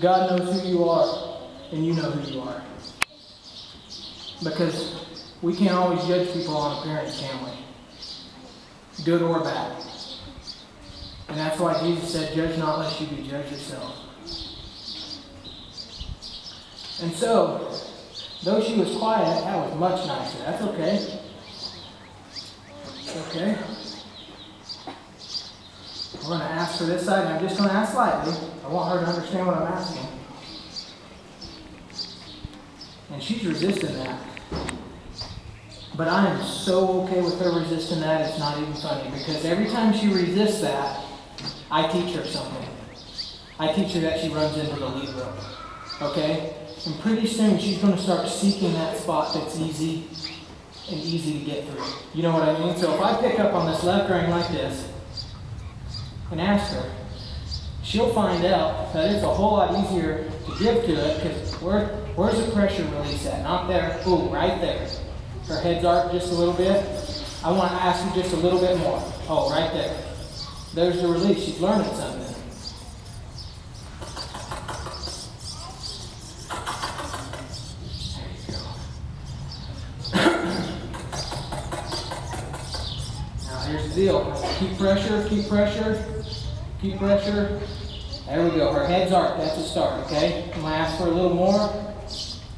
God knows who you are, and you know who you are. Because we can't always judge people on appearance, can we? Good or bad. And that's why Jesus said, judge not lest you be judged yourself. And so, though she was quiet, that was much nicer. That's okay. It's okay. We're going to ask for this side, and I'm just going to ask lightly. I want her to understand what I'm asking. And she's resisting that. But I am so okay with her resisting that, it's not even funny. Because every time she resists that, I teach her something. I teach her that she runs into the lead rope. Okay? And pretty soon she's going to start seeking that spot that's easy and easy to get through. You know what I mean? So if I pick up on this left ring like this and ask her, she'll find out that it's a whole lot easier to give to it because where's the pressure release at? Not there. Ooh, right there. Her head's arched just a little bit. I want to ask you just a little bit more. Oh, right there. There's the release. She's learning something. Here's the deal. Keep pressure, keep pressure, keep pressure. There we go. Her head's arched. That's a start, okay? I'm going to ask for a little more.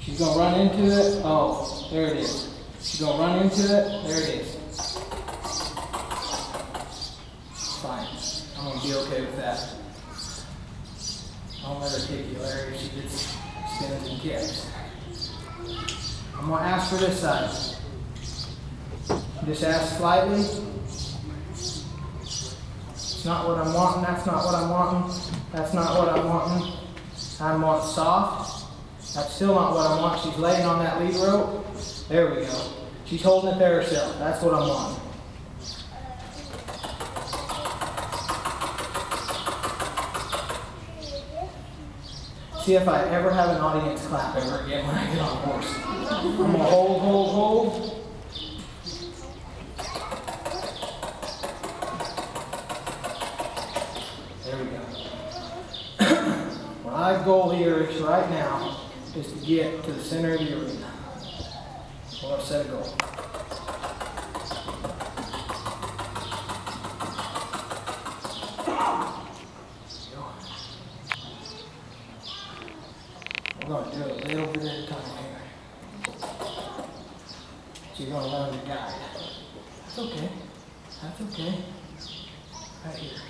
She's going to run into it. Oh, there it is. She's going to run into it. There it is. Fine. I'm going to be okay with that. Don't let her kick you, Larry. She just spins and kicks. I'm going to ask for this side. Just ask slightly. It's not what I'm wanting, that's not what I'm wanting, that's not what I'm wanting. I want soft. That's still not what I want. She's laying on that lead rope. There we go. She's holding it there herself. That's what I'm wanting. See if I ever have an audience clap ever again when I get on a horse. I'm going to hold, hold, hold. My goal here is right now is to get to the center of the arena. Well, I've set a goal. We're going to do a little bit at a time here. So you're going to learn to guide. That's okay. That's okay. Right here.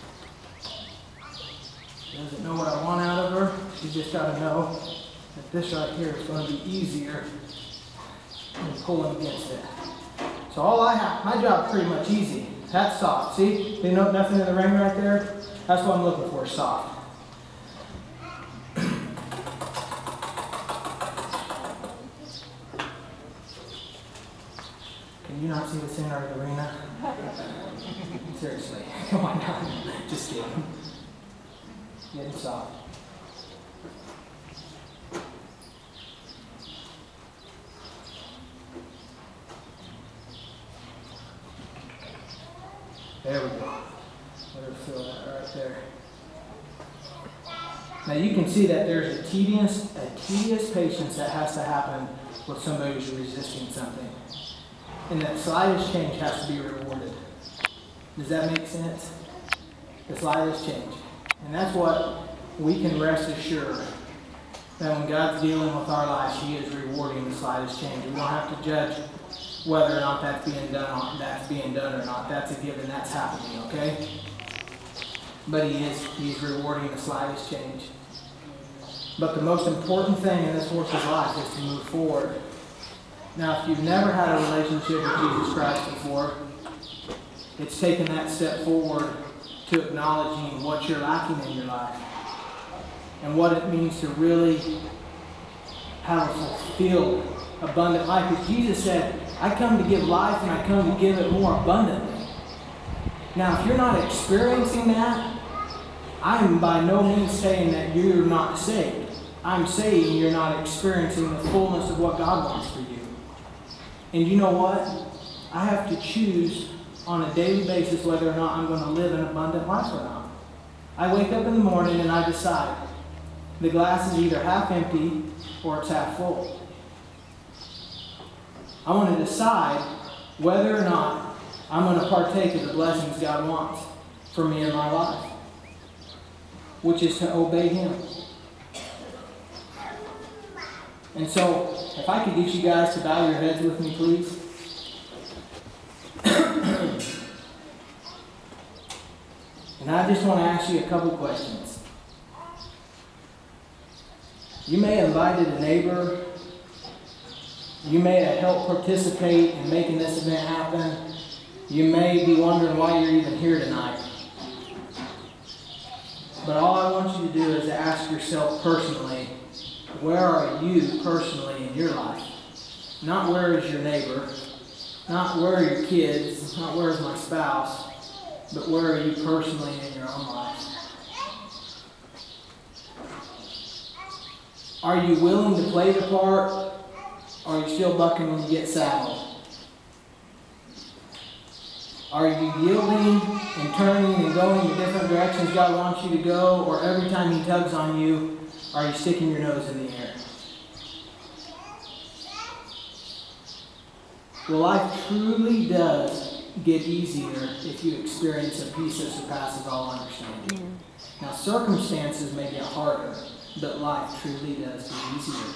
She doesn't know what I want out of her. She's just got to know that this right here is going to be easier than pulling against it. So all I have, my job's pretty much easy. That's soft. See? You know, nothing in the ring right there? That's what I'm looking for, soft. Can you not see the center of the arena? Seriously. Come on now. Just kidding. Getting soft. There we go. Let her feel that right there. Now you can see that there's a tedious patience that has to happen with somebody who's resisting something. And that slightest change has to be rewarded. Does that make sense? The slightest change. And that's what we can rest assured, that when God's dealing with our lives, He is rewarding the slightest change. We don't have to judge whether or not that's being done or not. That's a given, that's happening, okay? But He's rewarding the slightest change. But the most important thing in this horse's life is to move forward. Now, if you've never had a relationship with Jesus Christ before, it's taking that step forward to acknowledging what you're lacking in your life and what it means to really have a fulfilled, abundant life. Because Jesus said, I come to give life and I come to give it more abundantly. Now, if you're not experiencing that, I am by no means saying that you're not saved. I'm saying you're not experiencing the fullness of what God wants for you. And you know what? I have to choose on a daily basis whether or not I'm going to live an abundant life or not. I wake up in the morning and I decide, the glass is either half empty or it's half full. I want to decide whether or not I'm going to partake of the blessings God wants for me in my life, which is to obey Him. And so, if I could get you guys to bow your heads with me, please. And I just want to ask you a couple questions. You may have invited a neighbor. You may have helped participate in making this event happen. You may be wondering why you're even here tonight. But all I want you to do is to ask yourself personally, where are you personally in your life? Not where is your neighbor, not where are your kids, not where is my spouse, but where are you personally in your own life? Are you willing to play the part, or are you still bucking when you get saddled? Are you yielding and turning and going in different directions God wants you to go, or every time He tugs on you, are you sticking your nose in the air? Well, life truly does get easier if you experience a peace that surpasses all understanding. Now, circumstances may get harder, but life truly does get easier.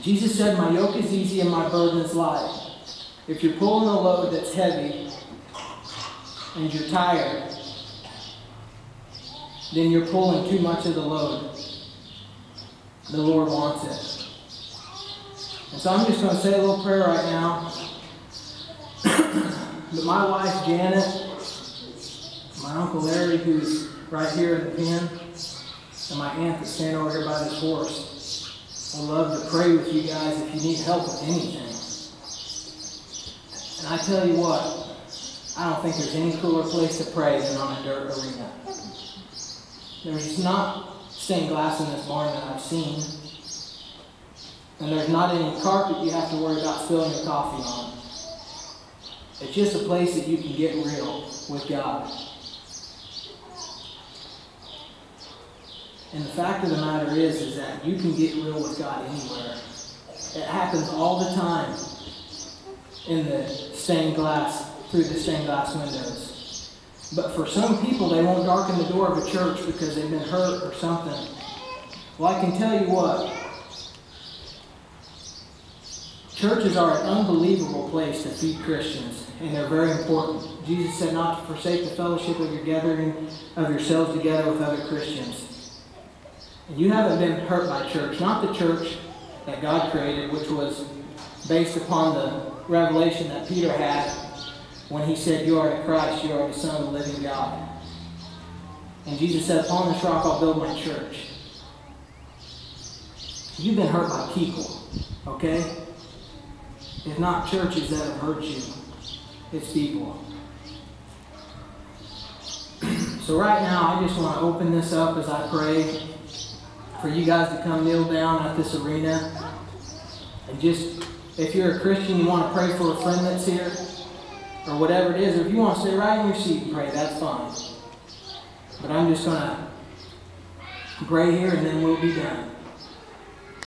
Jesus said, "My yoke is easy and my burden is light." If you're pulling a load that's heavy and you're tired, then you're pulling too much of the load. The Lord wants it. And so I'm just going to say a little prayer right now. But my wife, Janet, my Uncle Larry, who's right here in the pen, and my aunt that's standing over here by this horse, I'd love to pray with you guys if you need help with anything. And I tell you what, I don't think there's any cooler place to pray than on a dirt arena. There's not stained glass in this barn that I've seen. And there's not any carpet you have to worry about spilling your coffee on. It's just a place that you can get real with God. And the fact of the matter is that you can get real with God anywhere. It happens all the time in the stained glass, through the stained glass windows. But for some people, they won't darken the door of a church because they've been hurt or something. Well, I can tell you what. Churches are an unbelievable place to feed Christians, and they're very important. Jesus said not to forsake the fellowship of your gathering of yourselves together with other Christians. And you haven't been hurt by church, not the church that God created, which was based upon the revelation that Peter had when he said, "You are the Christ, you are the Son of the living God." And Jesus said, "Upon this rock I'll build my church." You've been hurt by people, okay? It's not churches that have hurt you. It's people. So right now, I just want to open this up as I pray for you guys to come kneel down at this arena. And just, if you're a Christian, you want to pray for a friend that's here, or whatever it is, or if you want to stay right in your seat and pray, that's fine. But I'm just going to pray here and then we'll be done.